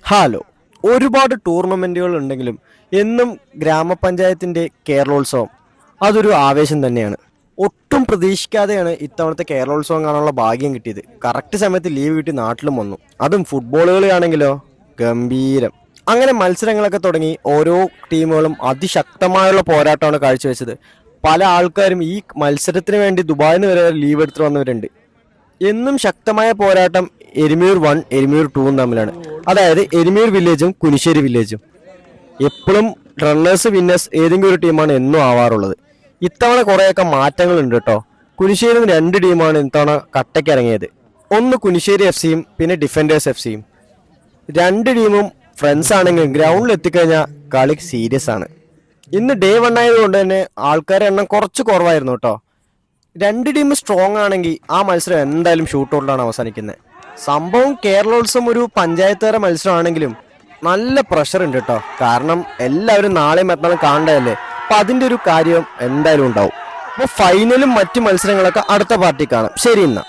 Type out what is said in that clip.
Hello. ഒരുപാട് ടൂർണമെന്റുകൾ ഉണ്ടെങ്കിലും എന്നും ഗ്രാമപഞ്ചായത്തിന്റെ കേരളോത്സവം അതൊരു ആവേശം തന്നെയാണ്. ഒട്ടും പ്രതീക്ഷിക്കാതെയാണ് ഇത്തവണത്തെ കേരളോത്സവം കാണാനുള്ള ഭാഗ്യം കിട്ടിയത്. കറക്റ്റ് സമയത്ത് ലീവ് കിട്ടി നാട്ടിലും വന്നു. അതും ഫുട്ബോൾ കളിയാണെങ്കിലോ ഗംഭീരം. അങ്ങനെ മത്സരങ്ങളൊക്കെ തുടങ്ങി. ഓരോ ടീമുകളും അതിശക്തമായുള്ള പോരാട്ടമാണ് കാഴ്ചവെച്ചത്. പല ആൾക്കാരും ഈ മത്സരത്തിന് വേണ്ടി ദുബായിൽ നിന്ന് വരെ ലീവ് എടുത്തിട്ട് വന്നവരുണ്ട്. എന്നും ശക്തമായ പോരാട്ടം എരുമൂർ 1 എരുമൂർ 2 തമ്മിലാണ്. അതായത് എരുമൂർ വില്ലേജും കുനിശ്ശേരി വില്ലേജും. എപ്പോഴും റണ്ണേഴ്സ് വിന്നേഴ്സ് ഏതെങ്കിലും ഒരു ടീമാണ് എന്നും ആവാറുള്ളത്. ഇത്തവണ കുറേയൊക്കെ മാറ്റങ്ങളുണ്ട് കേട്ടോ. കുനിശ്ശേരിയിൽ നിന്ന് 2 ടീമാണ് ഇത്തവണ കട്ടയ്ക്ക് ഇറങ്ങിയത്. ഒന്ന് കുനിശ്ശേരി എഫ് സിയും പിന്നെ ഡിഫൻഡേഴ്സ് എഫ് സിയും. 2 ടീമും ഫ്രണ്ട്സ് ആണെങ്കിലും ഗ്രൗണ്ടിൽ എത്തിക്കഴിഞ്ഞാൽ കളി സീരിയസ് ആണ്. ഇന്ന് ഡേ 1 ആയതുകൊണ്ട് തന്നെ ആൾക്കാരുടെ എണ്ണം കുറച്ച് കുറവായിരുന്നു കേട്ടോ. 2 ടീം സ്ട്രോങ് ആണെങ്കിൽ ആ മത്സരം എന്തായാലും ഷൂട്ടൗട്ടിലാണ് അവസാനിക്കുന്നത്. സംഭവം കേരളോത്സവം ഒരു പഞ്ചായത്ത് തല മത്സരമാണെങ്കിലും നല്ല പ്രഷർ ഉണ്ട് കേട്ടോ. കാരണം എല്ലാവരും നാളെയും മറ്റന്നാളും കാണേണ്ടതല്ലേ. അപ്പം അതിൻ്റെ ഒരു കാര്യം എന്തായാലും ഉണ്ടാവും. അപ്പോൾ ഫൈനലും മറ്റു മത്സരങ്ങളൊക്കെ അടുത്ത പാർട്ടി കാണാം. ശരി എന്നാ.